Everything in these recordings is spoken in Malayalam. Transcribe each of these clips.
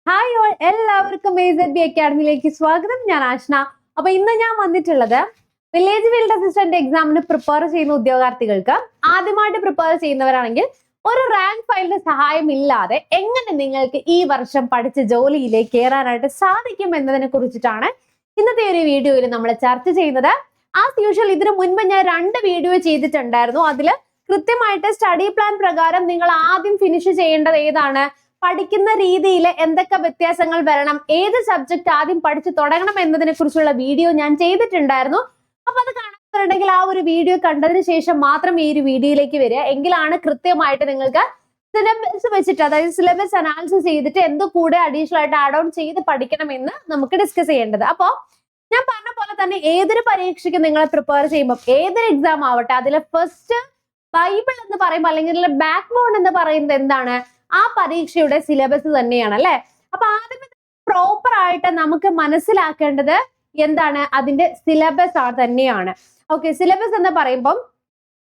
ഹായ് ഓൾ, എല്ലാവർക്കും AZB അക്കാഡമിയിലേക്ക് സ്വാഗതം. ഞാൻ ആഷ്ന. അപ്പൊ ഇന്ന് ഞാൻ വന്നിട്ടുള്ളത് വില്ലേജ് ഫീൽഡ് അസിസ്റ്റന്റ് എക്സാമിന് പ്രിപ്പയർ ചെയ്യുന്ന ഉദ്യോഗാർത്ഥികൾക്ക്, ആദ്യമായിട്ട് പ്രിപ്പയർ ചെയ്യുന്നവരാണെങ്കിൽ ഒരു റാങ്ക് ഫയലിന്റെ സഹായം ഇല്ലാതെ എങ്ങനെ നിങ്ങൾക്ക് ഈ വർഷം പഠിച്ച ജോലിയിലേക്ക് കയറാനായിട്ട് സാധിക്കും എന്നതിനെ കുറിച്ചിട്ടാണ് ഇന്നത്തെ ഒരു വീഡിയോയിൽ നമ്മൾ ചർച്ച ചെയ്യുന്നത്. ആസ് യൂഷ്വൽ ഇതിനു മുൻപ് ഞാൻ 2 വീഡിയോ ചെയ്തിട്ടുണ്ടായിരുന്നു. അതിൽ കൃത്യമായിട്ട് സ്റ്റഡി പ്ലാൻ പ്രകാരം നിങ്ങൾ ആദ്യം ഫിനിഷ് ചെയ്യേണ്ടത് ഏതാണ്, പഠിക്കുന്ന രീതിയിൽ എന്തൊക്കെ വ്യത്യാസങ്ങൾ വരണം, ഏത് സബ്ജക്ട് ആദ്യം പഠിച്ചു തുടങ്ങണം എന്നതിനെ കുറിച്ചുള്ള വീഡിയോ ഞാൻ ചെയ്തിട്ടുണ്ടായിരുന്നു. അപ്പൊ അത് കാണാനുണ്ടെങ്കിൽ ആ ഒരു വീഡിയോ കണ്ടതിന് ശേഷം മാത്രം ഈ ഒരു വീഡിയോയിലേക്ക് വരിക. എങ്കിലാണ് കൃത്യമായിട്ട് നിങ്ങൾക്ക് സിലബസ് വെച്ചിട്ട്, അതായത് സിലബസ് അനാലിസിസ് ചെയ്തിട്ട് എന്ത് കൂടെ അഡീഷണൽ ആയിട്ട് ആഡ് ഓൺ ചെയ്ത് പഠിക്കണമെന്ന് നമുക്ക് ഡിസ്കസ് ചെയ്യേണ്ടത്. അപ്പോ ഞാൻ പറഞ്ഞ പോലെ തന്നെ ഏതൊരു പരീക്ഷയ്ക്ക് നിങ്ങൾ പ്രിപ്പയർ ചെയ്യുമ്പോൾ, ഏതൊരു എക്സാം ആവട്ടെ, അതിലെ ഫസ്റ്റ് ബൈബിൾ എന്ന് പറയുമ്പോൾ അല്ലെങ്കിൽ ബാക്ക് ബോൺ എന്ന് പറയുന്നത് എന്താണ്, ആ പരീക്ഷയുടെ സിലബസ് തന്നെയാണ് അല്ലെ. അപ്പൊ ആദ്യമേ പ്രോപ്പർ ആയിട്ട് നമുക്ക് മനസ്സിലാക്കേണ്ടത് എന്താണ്, അതിന്റെ സിലബസ് തന്നെയാണ്. ഓക്കെ, സിലബസ് എന്ന് പറയുമ്പം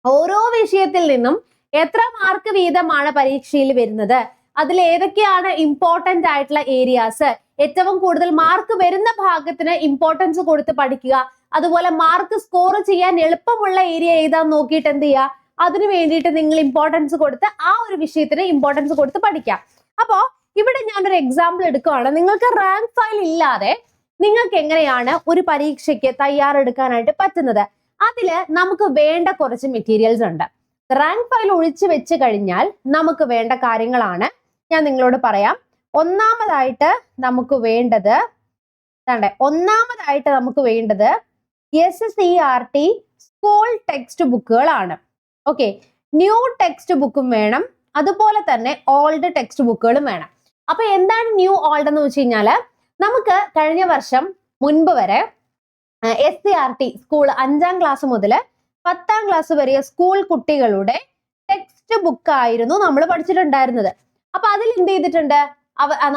ഓരോ വിഷയത്തിൽ നിന്നും എത്ര മാർക്ക് വീതമാണ് പരീക്ഷയിൽ വരുന്നത്, അതിൽ ഏതൊക്കെയാണ് ഇമ്പോർട്ടന്റ് ആയിട്ടുള്ള ഏരിയാസ്, ഏറ്റവും കൂടുതൽ മാർക്ക് വരുന്ന ഭാഗത്തിന് ഇമ്പോർട്ടൻസ് കൊടുത്ത് പഠിക്കുക. അതുപോലെ മാർക്ക് സ്കോർ ചെയ്യാൻ എളുപ്പമുള്ള ഏരിയ ഏതാന്ന് നോക്കിയിട്ട് എന്ത് ചെയ്യുക, അതിനു വേണ്ടിയിട്ട് നിങ്ങൾ ഇമ്പോർട്ടൻസ് കൊടുത്ത് ആ ഒരു വിഷയത്തിന് ഇമ്പോർട്ടൻസ് കൊടുത്ത് പഠിക്കാം. അപ്പോ ഇവിടെ ഞാനൊരു എക്സാമ്പിൾ എടുക്കുകയാണ്. നിങ്ങൾക്ക് റാങ്ക് ഫയൽ ഇല്ലാതെ നിങ്ങൾക്ക് എങ്ങനെയാണ് ഒരു പരീക്ഷയ്ക്ക് തയ്യാറെടുക്കാനായിട്ട് പറ്റുന്നത്? അതില് നമുക്ക് വേണ്ട കുറച്ച് മെറ്റീരിയൽസ് ഉണ്ട്. റാങ്ക് ഫയൽ ഒഴിച്ചു വെച്ച് കഴിഞ്ഞാൽ നമുക്ക് വേണ്ട കാര്യങ്ങളാണ് ഞാൻ നിങ്ങളോട് പറയാം. ഒന്നാമതായിട്ട് നമുക്ക് വേണ്ടത് SCERT സ്കൂൾ ടെക്സ്റ്റ് ബുക്കുകളാണ്. ഓക്കെ, ന്യൂ ടെക്സ്റ്റ് ബുക്കും വേണം, അതുപോലെ തന്നെ ഓൾഡ് ടെക്സ്റ്റ് ബുക്കുകളും വേണം. അപ്പൊ എന്താണ് ന്യൂ ഓൾഡ് എന്ന് വെച്ച് കഴിഞ്ഞാല്, നമുക്ക് കഴിഞ്ഞ വർഷം മുൻപ് വരെ SCERT സ്കൂൾ 5ാം ക്ലാസ് മുതൽ 10ാം ക്ലാസ് വരെ സ്കൂൾ കുട്ടികളുടെ ടെക്സ്റ്റ് ബുക്ക് ആയിരുന്നു നമ്മൾ പഠിച്ചിട്ടുണ്ടായിരുന്നത്. അപ്പൊ അതിൽ എന്ത് ചെയ്തിട്ടുണ്ട്,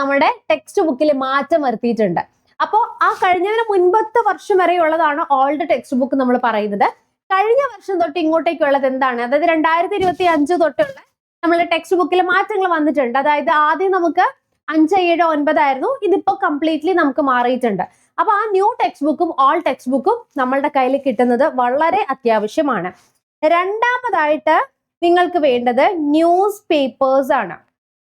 നമ്മുടെ ടെക്സ്റ്റ് ബുക്കിൽ മാറ്റം വരുത്തിയിട്ടുണ്ട്. അപ്പോ ആ കഴിഞ്ഞതിന് മുൻപത്തെ വർഷം വരെ ഉള്ളതാണ് ഓൾഡ് ടെക്സ്റ്റ് ബുക്ക് നമ്മൾ പറയുന്നത്. കഴിഞ്ഞ വർഷം തൊട്ട് ഇങ്ങോട്ടേക്കുള്ളത് എന്താണ്, അതായത് 2025 തൊട്ടുള്ള നമ്മളുടെ ടെക്സ്റ്റ് ബുക്കിൽ മാറ്റങ്ങൾ വന്നിട്ടുണ്ട്. അതായത് ആദ്യം നമുക്ക് 5, 7, 9 ആയിരുന്നു, ഇതിപ്പോ കംപ്ലീറ്റ്ലി നമുക്ക് മാറിയിട്ടുണ്ട്. അപ്പൊ ആ ന്യൂ ടെക്സ്റ്റ് ബുക്കും ഓൾ ടെക്സ്റ്റ് ബുക്കും നമ്മളുടെ കയ്യിൽ കിട്ടുന്നത് വളരെ അത്യാവശ്യമാണ്. രണ്ടാമതായിട്ട് നിങ്ങൾക്ക് വേണ്ടത് ന്യൂസ് പേപ്പേഴ്സ് ആണ്.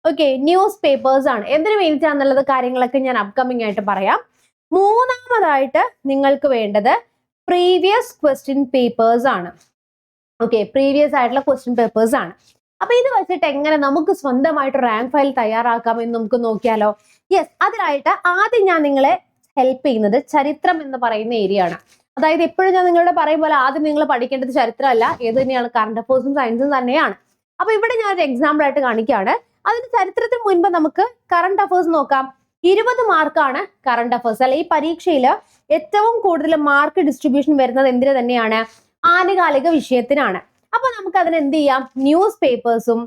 ഓക്കെ, ന്യൂസ് പേപ്പേഴ്സ് ആണ്. എന്തിനു വേണ്ടിയിട്ടാണെന്നുള്ളത് കാര്യങ്ങളൊക്കെ ഞാൻ അപ്കമിങ് ആയിട്ട് പറയാം. മൂന്നാമതായിട്ട് നിങ്ങൾക്ക് വേണ്ടത് പ്രീവിയസ് ക്വസ്റ്റ്യൻ പേപ്പേഴ്സ് ആണ്. ഓക്കെ, പ്രീവിയസ് ആയിട്ടുള്ള ക്വസ്റ്റ്യൻ പേപ്പേഴ്സ് ആണ്. അപ്പൊ ഇത് വെച്ചിട്ട് എങ്ങനെ നമുക്ക് സ്വന്തമായിട്ട് റാങ്ക് ഫയൽ തയ്യാറാക്കാം എന്ന് നമുക്ക് നോക്കിയാലോ? യെസ്, അതിനായിട്ട് ആദ്യം ഞാൻ നിങ്ങളെ ഹെൽപ്പ് ചെയ്യുന്നത് ചരിത്രം എന്ന് പറയുന്ന ഏരിയ ആണ്. അതായത് എപ്പോഴും ഞാൻ നിങ്ങളോട് പറയും പോലെ ആദ്യം നിങ്ങൾ പഠിക്കേണ്ടത് ചരിത്രമല്ല, ഏത് തന്നെയാണ്, കറണ്ട് അഫയേഴ്സും സയൻസും തന്നെയാണ്. അപ്പൊ ഇവിടെ ഞാൻ ഒരു എക്സാമ്പിൾ ആയിട്ട് കാണിക്കുകയാണ്. അതിന് ചരിത്രത്തിന് മുൻപ് നമുക്ക് കറണ്ട് അഫയേഴ്സ് നോക്കാം. 20 മാർക്കാണ് കറണ്ട് അഫയേഴ്സ്. അല്ലെ, ഈ പരീക്ഷയിൽ ഏറ്റവും കൂടുതൽ മാർക്ക് ഡിസ്ട്രിബ്യൂഷൻ വരുന്നത് എന്തിനു തന്നെയാണ്, ആനുകാലിക വിഷയത്തിനാണ്. അപ്പൊ നമുക്ക് അതിന് എന്ത് ചെയ്യാം, ന്യൂസ് പേപ്പേഴ്സും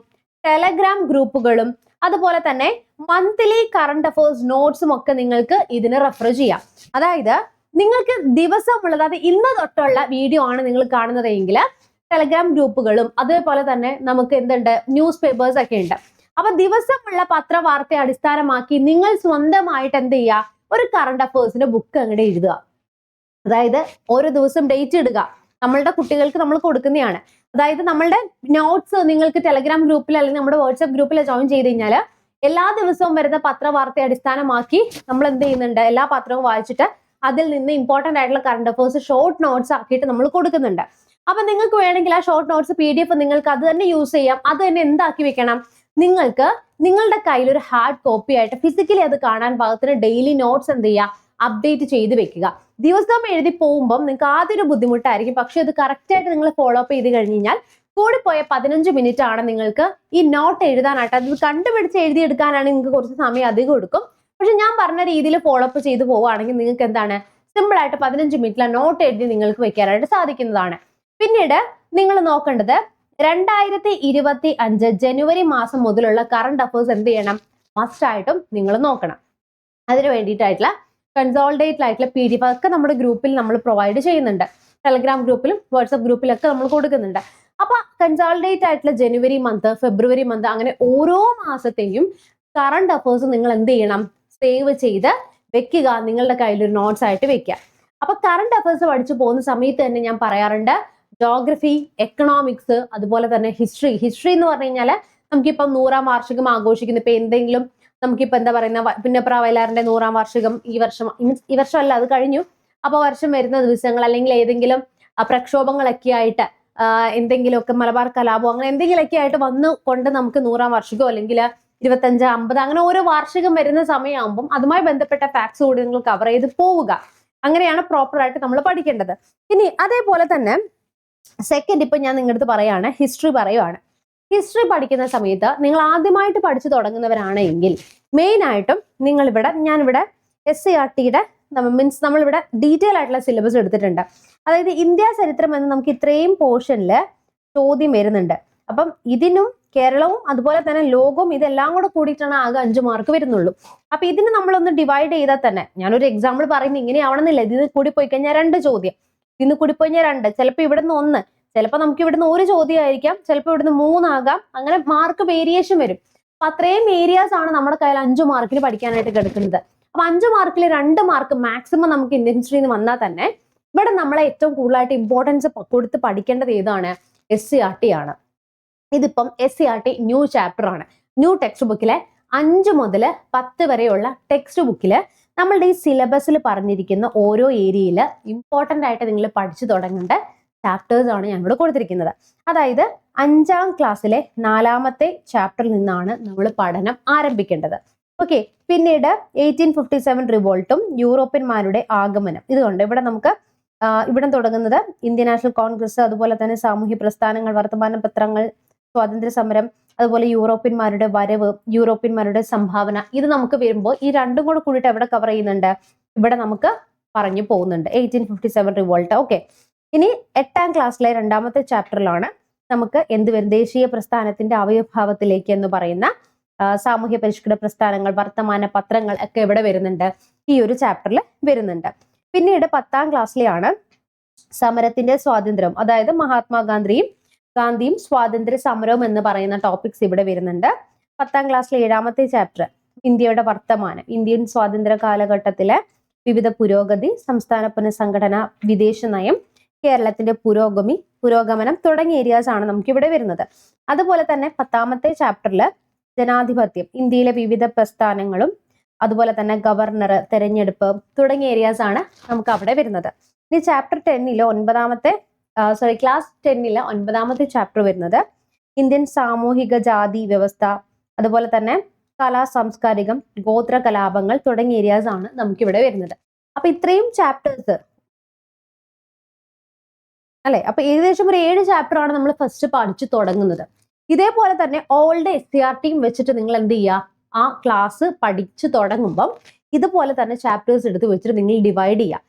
ടെലഗ്രാം ഗ്രൂപ്പുകളും അതുപോലെ തന്നെ മന്ത്ലി കറണ്ട് അഫയേഴ്സ് നോട്ട്സും ഒക്കെ നിങ്ങൾക്ക് ഇതിന് റെഫർ ചെയ്യാം. അതായത് നിങ്ങൾക്ക് ദിവസമുള്ളത്, അത് ഇന്ന് തൊട്ടുള്ള വീഡിയോ ആണ് നിങ്ങൾ കാണുന്നതെങ്കിൽ ടെലഗ്രാം ഗ്രൂപ്പുകളും അതുപോലെ തന്നെ നമുക്ക് എന്തുണ്ട്, ന്യൂസ് പേപ്പേഴ്സ് ഒക്കെ ഉണ്ട്. അപ്പൊ ദിവസമുള്ള പത്രവാർത്തയെ അടിസ്ഥാനമാക്കി നിങ്ങൾ സ്വന്തമായിട്ട് എന്ത് ചെയ്യുക, ഒരു കറണ്ട് അഫയേഴ്സിന്റെ ബുക്ക് അങ്ങോട്ട് എഴുതുക. അതായത് ഓരോ ദിവസം ഡേറ്റ് ഇടുക. നമ്മളുടെ കുട്ടികൾക്ക് നമ്മൾ കൊടുക്കുന്നതാണ്. അതായത് നമ്മളുടെ നോട്ട്സ് നിങ്ങൾക്ക് ടെലഗ്രാം ഗ്രൂപ്പിൽ അല്ലെങ്കിൽ നമ്മുടെ വാട്സ്ആപ്പ് ഗ്രൂപ്പിൽ ജോയിൻ ചെയ്ത് കഴിഞ്ഞാൽ എല്ലാ ദിവസവും വരുന്ന പത്രവാർത്തയെ അടിസ്ഥാനമാക്കി നമ്മൾ എന്ത് ചെയ്യുന്നുണ്ട്, എല്ലാ പത്രവും വായിച്ചിട്ട് അതിൽ നിന്ന് ഇമ്പോർട്ടന്റ് ആയിട്ടുള്ള കറണ്ട് അഫയേഴ്സ് ഷോർട്ട് നോട്ട്സ് ആക്കിയിട്ട് നമ്മൾ കൊടുക്കുന്നുണ്ട്. അപ്പൊ നിങ്ങൾക്ക് വേണമെങ്കിൽ ആ ഷോർട്ട് നോട്ട്സ് PDF നിങ്ങൾക്ക് അത് തന്നെ യൂസ് ചെയ്യാം. അത് തന്നെ എന്താക്കി വെക്കണം, നിങ്ങൾക്ക് നിങ്ങളുടെ കയ്യിൽ ഒരു ഹാർഡ് കോപ്പി ആയിട്ട് ഫിസിക്കലി അത് കാണാൻ പാകത്തിന് ഡെയിലി നോട്ട്സ് എന്ത് ചെയ്യുക, അപ്ഡേറ്റ് ചെയ്ത് വെക്കുക. ദിവസം എഴുതി പോകുമ്പോൾ നിങ്ങൾക്ക് ആദ്യം ഒരു ബുദ്ധിമുട്ടായിരിക്കും. പക്ഷെ ഇത് കറക്റ്റ് ആയിട്ട് നിങ്ങൾ ഫോളോ അപ്പ് ചെയ്ത് കഴിഞ്ഞ് കഴിഞ്ഞാൽ കൂടിപ്പോയ 15 മിനിറ്റ് ആണ് നിങ്ങൾക്ക് ഈ നോട്ട് എഴുതാനായിട്ട്. അത് കണ്ടുപിടിച്ച് എഴുതിയെടുക്കാനാണ് നിങ്ങൾക്ക് കുറച്ച് സമയം അധികം എടുക്കും. പക്ഷെ ഞാൻ പറഞ്ഞ രീതിയിൽ ഫോളോ അപ്പ് ചെയ്ത് പോവുകയാണെങ്കിൽ നിങ്ങൾക്ക് എന്താണ്, സിമ്പിൾ ആയിട്ട് 15 മിനിറ്റിലെ നോട്ട് എഴുതി നിങ്ങൾക്ക് വെക്കാനായിട്ട് സാധിക്കുന്നതാണ്. പിന്നീട് നിങ്ങൾ നോക്കേണ്ടത് 2025 ജനുവരി മാസം മുതലുള്ള കറണ്ട് അഫയേഴ്സ് എന്ത് ചെയ്യണം, മസ്റ്റ് ആയിട്ടും നിങ്ങൾ നോക്കണം. അതിന് വേണ്ടിയിട്ടായിട്ടുള്ള കൺസോൾഡേറ്റ് ആയിട്ടുള്ള PDF ഒക്കെ നമ്മുടെ ഗ്രൂപ്പിൽ നമ്മൾ പ്രൊവൈഡ് ചെയ്യുന്നുണ്ട്. ടെലഗ്രാം ഗ്രൂപ്പിലും വാട്സ്ആപ്പ് ഗ്രൂപ്പിലൊക്കെ നമ്മൾ കൊടുക്കുന്നുണ്ട്. അപ്പൊ കൺസോൾഡേറ്റ് ആയിട്ടുള്ള ജനുവരി മന്ത്, ഫെബ്രുവരി മന്ത്, അങ്ങനെ ഓരോ മാസത്തെയും കറണ്ട് അഫയേഴ്സ് നിങ്ങൾ എന്ത് ചെയ്യണം, സേവ് ചെയ്ത് വെക്കുക, നിങ്ങളുടെ കയ്യിൽ ഒരു നോട്ട്സ് ആയിട്ട് വെക്കുക. അപ്പൊ കറണ്ട് അഫയേഴ്സ് പഠിച്ചു പോകുന്ന സമയത്ത് തന്നെ ഞാൻ പറയാറുണ്ട്, ജോഗ്രഫി, എക്കണോമിക്സ്, അതുപോലെ തന്നെ ഹിസ്റ്ററി എന്ന് പറഞ്ഞു കഴിഞ്ഞാൽ നമുക്കിപ്പം 100ാം വാർഷികം ആഘോഷിക്കുന്നു. ഇപ്പൊ എന്തെങ്കിലും നമുക്കിപ്പോ എന്താ പറയുന്ന പുന്നപ്ര വയലാറിന്റെ 100ാം വാർഷികം ഈ വർഷം അല്ല, അത് കഴിഞ്ഞു. അപ്പൊ വർഷം വരുന്ന ദിവസങ്ങൾ അല്ലെങ്കിൽ ഏതെങ്കിലും പ്രക്ഷോഭങ്ങളൊക്കെ ആയിട്ട് എന്തെങ്കിലുമൊക്കെ മലബാർ കലാപോ അങ്ങനെ എന്തെങ്കിലുമൊക്കെ ആയിട്ട് വന്നു കൊണ്ട് നമുക്ക് 100ാം വാർഷികമോ അല്ലെങ്കിൽ 25, 50 അങ്ങനെ ഓരോ വാർഷികം വരുന്ന സമയമാകുമ്പോൾ അതുമായി ബന്ധപ്പെട്ട ഫാക്ട്സ് കൂടി നിങ്ങൾ കവർ ചെയ്ത് പോവുക. അങ്ങനെയാണ് പ്രോപ്പർ ആയിട്ട് നമ്മൾ പഠിക്കേണ്ടത്. ഇനി അതേപോലെ തന്നെ സെക്കൻഡ്, ഇപ്പൊ ഞാൻ നിങ്ങളുടെ അടുത്ത് പറയാണ്, ഹിസ്റ്ററി പറയുവാണ്. ഹിസ്റ്ററി പഠിക്കുന്ന സമയത്ത് നിങ്ങൾ ആദ്യമായിട്ട് പഠിച്ചു തുടങ്ങുന്നവരാണെങ്കിൽ മെയിൻ ആയിട്ടും ഞാനിവിടെ SCERTയുടെ മീൻസ് നമ്മളിവിടെ ഡീറ്റെയിൽ ആയിട്ടുള്ള സിലബസ് എടുത്തിട്ടുണ്ട്. അതായത് ഇന്ത്യ ചരിത്രം എന്ന് നമുക്ക് ഇത്രയും പോർഷനിൽ ചോദ്യം വരുന്നുണ്ട്. അപ്പം ഇതിനും കേരളവും അതുപോലെ തന്നെ ലോകവും ഇതെല്ലാം കൂടെ കൂടിയിട്ടാണ് ആകെ 5 മാർക്ക് വരുന്നുള്ളൂ. അപ്പൊ ഇതിന് നമ്മളൊന്ന് ഡിവൈഡ് ചെയ്താൽ തന്നെ, ഞാനൊരു എക്സാമ്പിൾ പറയുന്നത് ഇങ്ങനെ ആവണമെന്നില്ല, ഇതിന് കൂടി പോയി കഴിഞ്ഞാൽ 2 ചോദ്യം, ഇതിന് കൂടി പോയി കഴിഞ്ഞാൽ 2, ചിലപ്പോൾ ഇവിടുന്ന് 1, ചിലപ്പോൾ നമുക്ക് ഇവിടുന്ന് 1 ചോദ്യം ആയിരിക്കാം, ചിലപ്പോൾ ഇവിടുന്ന് 3 ആകാം, അങ്ങനെ മാർക്ക് വേരിയേഷൻ വരും. അപ്പൊ അത്രയും ഏരിയാസ് ആണ് നമ്മുടെ കയ്യിൽ 5 മാർക്കിന് പഠിക്കാനായിട്ട് കിടക്കുന്നത്. അപ്പൊ 5 മാർക്കിൽ 2 മാർക്ക് മാക്സിമം നമുക്ക് ഇന്ത്യൻ ഹിസ്റ്ററിയിൽ നിന്ന് വന്നാൽ തന്നെ ഇവിടെ നമ്മളെ ഏറ്റവും കൂടുതലായിട്ട് ഇമ്പോർട്ടൻസ് കൊടുത്ത് പഠിക്കേണ്ടത് ഏതാണ്? SCERT ആണ്. ഇതിപ്പം SCERT ന്യൂ ചാപ്റ്റർ ആണ്. ന്യൂ ടെക്സ്റ്റ് ബുക്കിലെ 5 മുതൽ 10 വരെയുള്ള ടെക്സ്റ്റ് ബുക്കിൽ നമ്മളുടെ ഈ സിലബസിൽ പറഞ്ഞിരിക്കുന്ന ഓരോ ഏരിയയിൽ ഇമ്പോർട്ടൻ്റ് ആയിട്ട് നിങ്ങൾ പഠിച്ചു തുടങ്ങേണ്ട ചാപ്റ്റേഴ്സ് ആണ് ഞാൻ ഇവിടെ കൊടുത്തിരിക്കുന്നത്. അതായത് 5ാം ക്ലാസ്സിലെ 4ാമത്തെ ചാപ്റ്ററിൽ നിന്നാണ് നമ്മൾ പഠനം ആരംഭിക്കേണ്ടത്. ഓക്കെ. പിന്നീട് 1857 റിവോൾട്ടും യൂറോപ്യന്മാരുടെ ആഗമനം, ഇതുകൊണ്ട് ഇവിടെ നമുക്ക് ഇവിടെ തുടങ്ങുന്നത് ഇന്ത്യൻ നാഷണൽ കോൺഗ്രസ്, അതുപോലെ തന്നെ സാമൂഹ്യ പ്രസ്ഥാനങ്ങൾ, വർത്തമാന പത്രങ്ങൾ, സ്വാതന്ത്ര്യ സമരം, അതുപോലെ യൂറോപ്യന്മാരുടെ വരവ്, യൂറോപ്യന്മാരുടെ സംഭാവന, ഇത് നമുക്ക് വരുമ്പോൾ ഈ 2ഉം കൂടെ കൂടിയിട്ട് എവിടെ കവർ ചെയ്യുന്നുണ്ട്? ഇവിടെ നമുക്ക് പറഞ്ഞു പോകുന്നുണ്ട് 1857 റിവോൾട്ട്. ഓക്കെ. ഇനി 8ാം ക്ലാസ്സിലെ 2ാമത്തെ ചാപ്റ്ററിലാണ് നമുക്ക് എന്ത് വരും? ദേശീയ പ്രസ്ഥാനത്തിന്റെ അവയഭാവത്തിലേക്ക് എന്ന് പറയുന്ന സാമൂഹ്യ പരിഷ്കൃത പ്രസ്ഥാനങ്ങൾ, വർത്തമാന പത്രങ്ങൾ ഒക്കെ ഇവിടെ വരുന്നുണ്ട്, ഈ ഒരു ചാപ്റ്ററിൽ വരുന്നുണ്ട്. പിന്നീട് 10ാം ക്ലാസ്സിലെയാണ് സമരത്തിന്റെ സ്വാതന്ത്ര്യം, അതായത് മഹാത്മാഗാന്ധിയും സ്വാതന്ത്ര്യ സമരവും എന്ന് പറയുന്ന ടോപ്പിക്സ് ഇവിടെ വരുന്നുണ്ട്. 10ാം ക്ലാസ്സിലെ 7ാമത്തെ ചാപ്റ്റർ ഇന്ത്യയുടെ വർത്തമാനം, ഇന്ത്യൻ സ്വാതന്ത്ര്യ കാലഘട്ടത്തിലെ വിവിധ പുരോഗതി, സംസ്ഥാന പുനഃസംഘടന, വിദേശ നയം, കേരളത്തിന്റെ പുരോഗമനം തുടങ്ങിയ ഏരിയാസ് ആണ് നമുക്ക് ഇവിടെ വരുന്നത്. അതുപോലെ തന്നെ 10ാമത്തെ ചാപ്റ്ററിൽ ജനാധിപത്യം, ഇന്ത്യയിലെ വിവിധ പ്രസ്ഥാനങ്ങളും അതുപോലെ തന്നെ ഗവർണർ, തെരഞ്ഞെടുപ്പ് തുടങ്ങിയ ഏരിയാസ് ആണ് നമുക്ക് അവിടെ വരുന്നത്. ഇനി ചാപ്റ്റർ 10ലെ ക്ലാസ് 10ലെ 9ാമത്തെ ചാപ്റ്റർ വരുന്നത് ഇന്ത്യൻ സാമൂഹിക ജാതി വ്യവസ്ഥ, അതുപോലെ തന്നെ കലാ സാംസ്കാരികം, ഗോത്ര കലാപങ്ങൾ തുടങ്ങിയ ഏരിയാസ് ആണ് നമുക്കിവിടെ വരുന്നത്. അപ്പൊ ഇത്രയും ചാപ്റ്റേഴ്സ് അല്ലെ. അപ്പൊ ഏകദേശം ഒരു 7 ചാപ്റ്റർ ആണ് നമ്മൾ ഫസ്റ്റ് പഠിച്ചു തുടങ്ങുന്നത്. ഇതേപോലെ തന്നെ ഓൾഡ് SCERTയും വെച്ചിട്ട് നിങ്ങൾ എന്ത് ചെയ്യുക? ആ ക്ലാസ് പഠിച്ചു തുടങ്ങുമ്പം ഇതുപോലെ തന്നെ ചാപ്റ്റേഴ്സ് എടുത്ത് വെച്ചിട്ട് നിങ്ങൾ ഡിവൈഡ് ചെയ്യുക.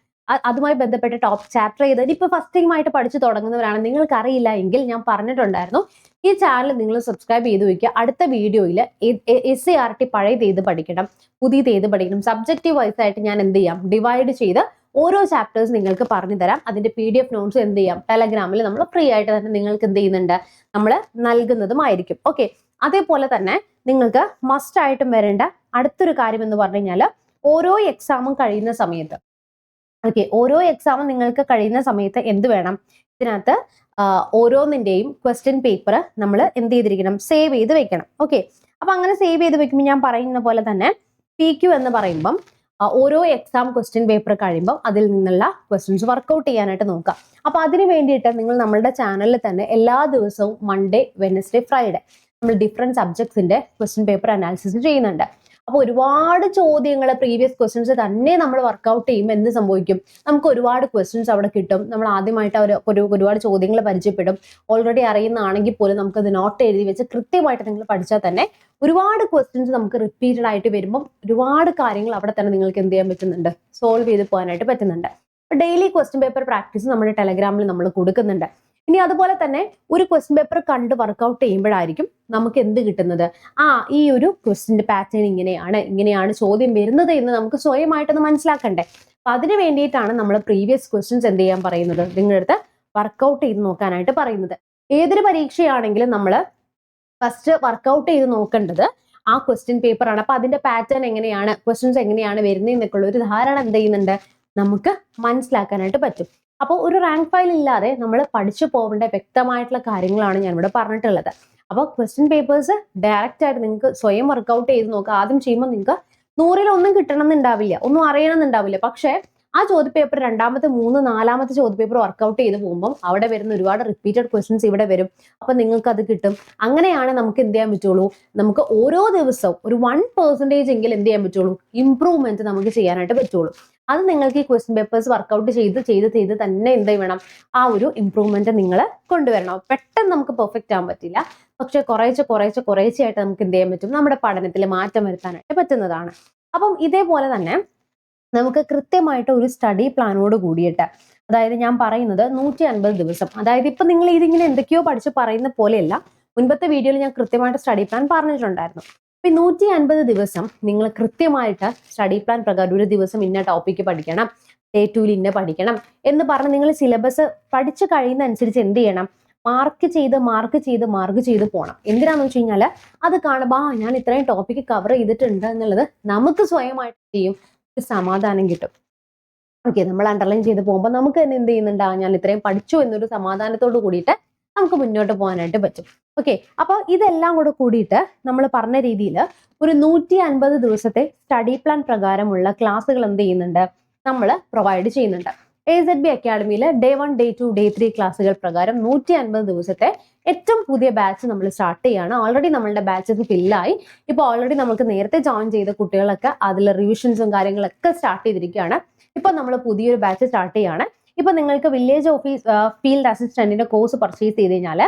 അതുമായി ബന്ധപ്പെട്ട ടോപ്പ് ചാപ്റ്റർ ചെയ്ത് ഇപ്പൊ ഫസ്റ്റ് ടൈം ആയിട്ട് പഠിച്ചു തുടങ്ങുന്നവരാണ്, നിങ്ങൾക്ക് അറിയില്ല എങ്കിൽ ഞാൻ പറഞ്ഞിട്ടുണ്ടായിരുന്നു, ഈ ചാനൽ നിങ്ങൾ സബ്സ്ക്രൈബ് ചെയ്ത് വെക്കുക. അടുത്ത വീഡിയോയിൽ SCERT പഴയത് ഏത് പഠിക്കണം, പുതിയത് ഏത് പഠിക്കണം, സബ്ജക്റ്റീവ് വൈസ് ആയിട്ട് ഞാൻ എന്ത് ചെയ്യാം? ഡിവൈഡ് ചെയ്ത് ഓരോ ചാപ്റ്റേഴ്സ് നിങ്ങൾക്ക് പറഞ്ഞു തരാം. അതിന്റെ PDF നോട്ട്സ് എന്ത് ചെയ്യാം? ടെലഗ്രാമിൽ നമ്മൾ ഫ്രീ ആയിട്ട് തന്നെ നിങ്ങൾക്ക് എന്ത് ചെയ്യുന്നുണ്ട്? നമ്മൾ നൽകുന്നതുമായിരിക്കും. ഓക്കെ. അതേപോലെ തന്നെ നിങ്ങൾക്ക് മസ്റ്റ് ആയിട്ടും വരേണ്ട അടുത്തൊരു കാര്യം എന്ന് പറഞ്ഞു കഴിഞ്ഞാൽ ഓരോ എക്സാമും കഴിയുന്ന സമയത്ത് ഓരോ എക്സാമും നിങ്ങൾക്ക് കഴിയുന്ന സമയത്ത് എന്ത് വേണം? ഇതിനകത്ത് ഓരോന്നിന്റെയും ക്വസ്റ്റ്യൻ പേപ്പർ നമ്മൾ എന്ത് ചെയ്തിരിക്കണം? സേവ് ചെയ്ത് വെക്കണം. ഓക്കെ. അപ്പൊ അങ്ങനെ സേവ് ചെയ്ത് വെക്കുമ്പോൾ ഞാൻ പറയുന്ന പോലെ തന്നെ PQ എന്ന് പറയുമ്പം ഓരോ എക്സാം ക്വസ്റ്റ്യൻ പേപ്പർ കഴിയുമ്പോൾ അതിൽ നിന്നുള്ള ക്വസ്റ്റ്യൻസ് വർക്ക്ഔട്ട് ചെയ്യാനായിട്ട് നോക്കുക. അപ്പൊ അതിന് വേണ്ടിയിട്ട് നിങ്ങൾ നമ്മളുടെ ചാനലിൽ തന്നെ എല്ലാ ദിവസവും മൺഡേ, വെനസ്ഡേ, ഫ്രൈഡേ നമ്മൾ ഡിഫറെന്റ് സബ്ജക്ട്സിന്റെ ക്വസ്റ്റ്യൻ പേപ്പർ അനാലിസിസ് ചെയ്യുന്നുണ്ട്. അപ്പൊ ഒരുപാട് ചോദ്യങ്ങൾ, പ്രീവിയസ് ക്വസ്റ്റ്യൻസ് തന്നെ നമ്മൾ വർക്ക്ഔട്ട് ചെയ്യുമ്പോൾ എന്ത് സംഭവിക്കും? നമുക്ക് ഒരുപാട് ക്വസ്റ്റ്യൻസ് അവിടെ കിട്ടും. നമ്മൾ ആദ്യമായിട്ട് ഒരുപാട് ചോദ്യങ്ങൾ പരിചയപ്പെടും. ഓൾറെഡി അറിയുന്നതാണെങ്കിൽ പോലും നമുക്കത് നോട്ട് എഴുതി വെച്ച് കൃത്യമായിട്ട് നിങ്ങൾ പഠിച്ചാൽ തന്നെ ഒരുപാട് ക്വസ്റ്റ്യൻസ് നമുക്ക് റിപ്പീറ്റഡ് ആയിട്ട് വരുമ്പോൾ ഒരുപാട് കാര്യങ്ങൾ അവിടെ തന്നെ നിങ്ങൾക്ക് എന്ത് ചെയ്യാൻ പറ്റുന്നുണ്ട്? സോൾവ് ചെയ്ത് പോകാനായിട്ട് പറ്റുന്നുണ്ട്. ഡെയിലി ക്വസ്റ്റ്യൻ പേപ്പർ പ്രാക്ടീസ് നമ്മുടെ ടെലഗ്രാമിൽ നമ്മൾ കൊടുക്കുന്നുണ്ട്. ഇനി അതുപോലെ തന്നെ ഒരു ക്വസ്റ്റ്യൻ പേപ്പർ കണ്ട് വർക്ക്ഔട്ട് ചെയ്യുമ്പോഴായിരിക്കും നമുക്ക് എന്ത് കിട്ടുന്നത്? ഈ ഒരു ക്വസ്റ്റ്യന്റെ പാറ്റേൺ ഇങ്ങനെയാണ് ചോദ്യം വരുന്നത് എന്ന് നമുക്ക് സ്വയമായിട്ടൊന്ന് മനസ്സിലാക്കണ്ടേ? അപ്പൊ അതിന് വേണ്ടിയിട്ടാണ് നമ്മൾ പ്രീവിയസ് ക്വസ്റ്റ്യൻസ് എന്ത് ചെയ്യാൻ പറയുന്നത്? നിങ്ങളുടെ അടുത്ത് വർക്ക്ഔട്ട് ചെയ്ത് നോക്കാനായിട്ട് പറയുന്നത്. ഏതൊരു പരീക്ഷയാണെങ്കിലും നമ്മൾ ഫസ്റ്റ് വർക്ക്ഔട്ട് ചെയ്ത് നോക്കേണ്ടത് ആ ക്വസ്റ്റ്യൻ പേപ്പർ ആണ്. അപ്പൊ അതിന്റെ പാറ്റേൺ എങ്ങനെയാണ്, ക്വസ്റ്റ്യൻസ് എങ്ങനെയാണ് വരുന്നതെന്നൊക്കെ ഉള്ള ഒരു ധാരണ എന്ത് ചെയ്യുന്നുണ്ട്, നമുക്ക് മനസ്സിലാക്കാനായിട്ട് പറ്റും. അപ്പോൾ ഒരു റാങ്ക് ഫയൽ ഇല്ലാതെ നമ്മൾ പഠിച്ചു പോകേണ്ട വ്യക്തമായിട്ടുള്ള കാര്യങ്ങളാണ് ഞാൻ ഇവിടെ പറഞ്ഞിട്ടുള്ളത്. അപ്പോൾ ക്വസ്റ്റ്യൻ പേപ്പേഴ്സ് ഡയറക്റ്റ് ആയിട്ട് നിങ്ങൾക്ക് സ്വയം വർക്ക്ഔട്ട് ചെയ്ത് നോക്കുക. ആദ്യം ചെയ്യുമ്പോൾ നിങ്ങൾക്ക് 100-ൽ ഒന്നും കിട്ടണം എന്നുണ്ടാവില്ല, ഒന്നും അറിയണം എന്നുണ്ടാവില്ല. പക്ഷേ ആ ചോദ്യപേപ്പർ രണ്ടാമത്തെ, നാലാമത്തെ ചോദ്യപേപ്പർ വർക്ക്ഔട്ട് ചെയ്ത് പോകുമ്പോൾ അവിടെ വരുന്ന ഒരുപാട് റിപ്പീറ്റഡ് ക്വസ്റ്റ്യൻസ് ഇവിടെ വരും. അപ്പൊ നിങ്ങൾക്ക് അത് കിട്ടും. അങ്ങനെയാണ് നമുക്ക് എന്ത് ചെയ്യാൻ പറ്റുള്ളൂ, നമുക്ക് ഓരോ ദിവസവും ഒരു 1% എങ്കിലും എന്ത് ചെയ്യാൻ പറ്റുള്ളൂ, ഇംപ്രൂവ്മെന്റ് നമുക്ക് ചെയ്യാനായിട്ട് പറ്റുള്ളൂ. അത് നിങ്ങൾക്ക് ഈ ക്വസ്റ്റ്യൻ പേപ്പേഴ്സ് വർക്ക്ഔട്ട് ചെയ്ത് തന്നെ എന്ത് വേണം, ആ ഒരു ഇംപ്രൂവ്മെന്റ് നിങ്ങൾ കൊണ്ടുവരണം. പെട്ടെന്ന് നമുക്ക് പെർഫെക്റ്റ് ആവാൻ പറ്റില്ല, പക്ഷെ കുറേശ്ശെയായിട്ട് നമുക്ക് എന്ത് ചെയ്യാൻ പറ്റും, നമ്മുടെ പഠനത്തിൽ മാറ്റം വരുത്താനായിട്ട് പറ്റുന്നതാണ്. അപ്പം ഇതേപോലെ തന്നെ നമുക്ക് കൃത്യമായിട്ട് ഒരു സ്റ്റഡി പ്ലാനോട് കൂടിയിട്ട്, അതായത് ഞാൻ പറയുന്നത് 150 ദിവസം, അതായത് ഇപ്പൊ നിങ്ങൾ ഇതിങ്ങനെ എന്തൊക്കെയോ പഠിച്ച് പറയുന്ന പോലെയല്ല, മുൻപത്തെ വീഡിയോയിൽ ഞാൻ കൃത്യമായിട്ട് സ്റ്റഡി പ്ലാൻ പറഞ്ഞിട്ടുണ്ടായിരുന്നു. ഇപ്പൊ 150 ദിവസം നിങ്ങൾ കൃത്യമായിട്ട് സ്റ്റഡി പ്ലാൻ പ്രകാരം ഒരു ദിവസം ഇന്ന ടോപ്പിക്ക് പഠിക്കണം, ഡേ 2-ൽ ഇന്ന പഠിക്കണം എന്ന് പറഞ്ഞ് നിങ്ങൾ സിലബസ് പഠിച്ചു കഴിയുന്ന അനുസരിച്ച് എന്ത് ചെയ്യണം, മാർക്ക് ചെയ്ത് പോകണം. എന്തിനാന്ന് വെച്ച് കഴിഞ്ഞാൽ അത് കാണുമ്പോൾ ഞാൻ ഇത്രയും ടോപ്പിക്ക് കവർ ചെയ്തിട്ടുണ്ട് എന്നുള്ളത് നമുക്ക് സ്വയമായിട്ട് ചെയ്യും ഒരു സമാധാനം കിട്ടും. ഓക്കെ, നമ്മൾ അണ്ടർലൈൻ ചെയ്ത് പോകുമ്പോൾ നമുക്ക് തന്നെ എന്ത് ചെയ്യുന്നുണ്ട്, ഞാൻ ഇത്രയും പഠിച്ചു എന്നൊരു സമാധാനത്തോട് കൂടിയിട്ട് നമുക്ക് മുന്നോട്ട് പോകാനായിട്ട് പറ്റും. ഓക്കെ, അപ്പോൾ ഇതെല്ലാം കൂടെ കൂടിയിട്ട് നമ്മൾ പറഞ്ഞ രീതിയിൽ ഒരു 150 ദിവസത്തെ സ്റ്റഡി പ്ലാൻ പ്രകാരമുള്ള ക്ലാസ്സുകൾ എന്ത് ചെയ്യുന്നുണ്ട്, നമ്മൾ പ്രൊവൈഡ് ചെയ്യുന്നുണ്ട്. AZB അക്കാഡമിയിൽ ഡേ 1, ഡേ 2, ഡേ 3 ക്ലാസ്സുകൾ പ്രകാരം 150 ദിവസത്തെ ഏറ്റവും പുതിയ ബാച്ച് നമ്മൾ സ്റ്റാർട്ട് ചെയ്യാണ്. ഓൾറെഡി നമ്മളുടെ ബാച്ചസ് ഫില്ലായി. ഇപ്പോൾ ഓൾറെഡി നമുക്ക് നേരത്തെ ജോയിൻ ചെയ്ത കുട്ടികളൊക്കെ അതിൽ റിവിഷൻസും കാര്യങ്ങളൊക്കെ സ്റ്റാർട്ട് ചെയ്തിരിക്കുകയാണ്. ഇപ്പൊ നമ്മൾ പുതിയൊരു ബാച്ച് സ്റ്റാർട്ട് ചെയ്യാണ്. ഇപ്പൊ നിങ്ങൾക്ക് വില്ലേജ് ഓഫീസ് ഫീൽഡ് അസിസ്റ്റന്റിന്റെ കോഴ്സ് പർച്ചേസ് ചെയ്ത് കഴിഞ്ഞാൽ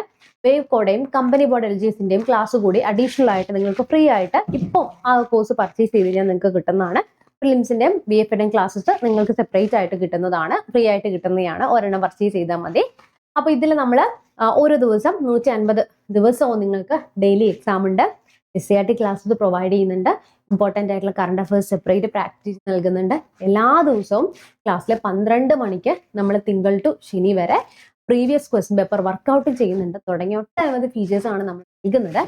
വേവ് കോഡയും കമ്പനി ബോർഡ് LGSന്റെയും ക്ലാസ് കൂടി അഡീഷണൽ ആയിട്ട് നിങ്ങൾക്ക് ഫ്രീ ആയിട്ട് ഇപ്പം ആ കോഴ്സ് പർച്ചേസ് ചെയ്ത് കഴിഞ്ഞാൽ നിങ്ങൾക്ക് കിട്ടുന്നതാണ്. പ്രിലിംസിന്റെയും BFEDന്റെയും ക്ലാസ്സസ് നിങ്ങൾക്ക് സെപ്പറേറ്റ് ആയിട്ട് കിട്ടുന്നതാണ്, ഫ്രീ ആയിട്ട് കിട്ടുന്നതാണ്. ഒരെണ്ണം പർച്ചേസ് ചെയ്താൽ മതി. അപ്പൊ ഇതിൽ നമ്മൾ ഓരോ ദിവസം 150 ദിവസവും നിങ്ങൾക്ക് ഡെയിലി എക്സാം ഉണ്ട്. SCRT ക്ലാസ്സസ് പ്രൊവൈഡ് ചെയ്യുന്നുണ്ട്. ഇമ്പോർട്ടൻ്റ് ആയിട്ടുള്ള കറണ്ട് അഫയേഴ്സ് സെപ്പറേറ്റ് പ്രാക്ടീസ് നൽകുന്നുണ്ട്. എല്ലാ ദിവസവും ക്ലാസ്സിൽ 12 മണിക്ക് നമ്മൾ തിങ്കൾ ടു ശനി വരെ പ്രീവിയസ് ക്വസ്റ്റ്യൻ പേപ്പർ വർക്ക്ഔട്ട് ചെയ്യുന്നുണ്ട്. തുടങ്ങിയ ഒട്ടനവധി ഫീച്ചേഴ്സ് ആണ് നമ്മൾ നൽകുന്നത്.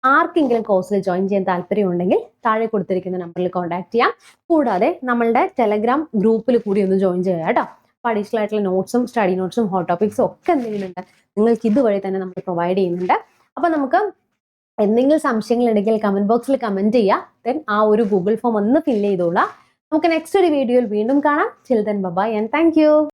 ആർക്കെങ്കിലും കോഴ്സിൽ ജോയിൻ ചെയ്യാൻ താല്പര്യമുണ്ടെങ്കിൽ താഴെ കൊടുത്തിരിക്കുന്ന നമ്പറിൽ കോൺടാക്ട് ചെയ്യാം. കൂടാതെ നമ്മളുടെ ടെലഗ്രാം ഗ്രൂപ്പിൽ കൂടി ഒന്ന് ജോയിൻ ചെയ്യാം കേട്ടോ. അപ്പോൾ അഡീഷണൽ ആയിട്ടുള്ള നോട്ട്സും സ്റ്റഡി നോട്ട്സും ഹോട്ട് ടോപ്പിക്സും ഒക്കെ എന്ത് ചെയ്യുന്നുണ്ട്, നിങ്ങൾക്ക് ഇതുവഴി തന്നെ നമ്മൾ പ്രൊവൈഡ് ചെയ്യുന്നുണ്ട്. അപ്പോൾ നമുക്ക് എന്തെങ്കിലും സംശയങ്ങൾ ഉണ്ടെങ്കിൽ കമന്റ് ബോക്സിൽ കമന്റ് ചെയ്യുക. ദെൻ ആ ഒരു ഗൂഗിൾ ഫോം ഒന്ന് ഫില്ല് ചെയ്തോളാം. നമുക്ക് നെക്സ്റ്റ് ഒരു വീഡിയോയിൽ വീണ്ടും കാണാം. Till then, bye bye and thank you.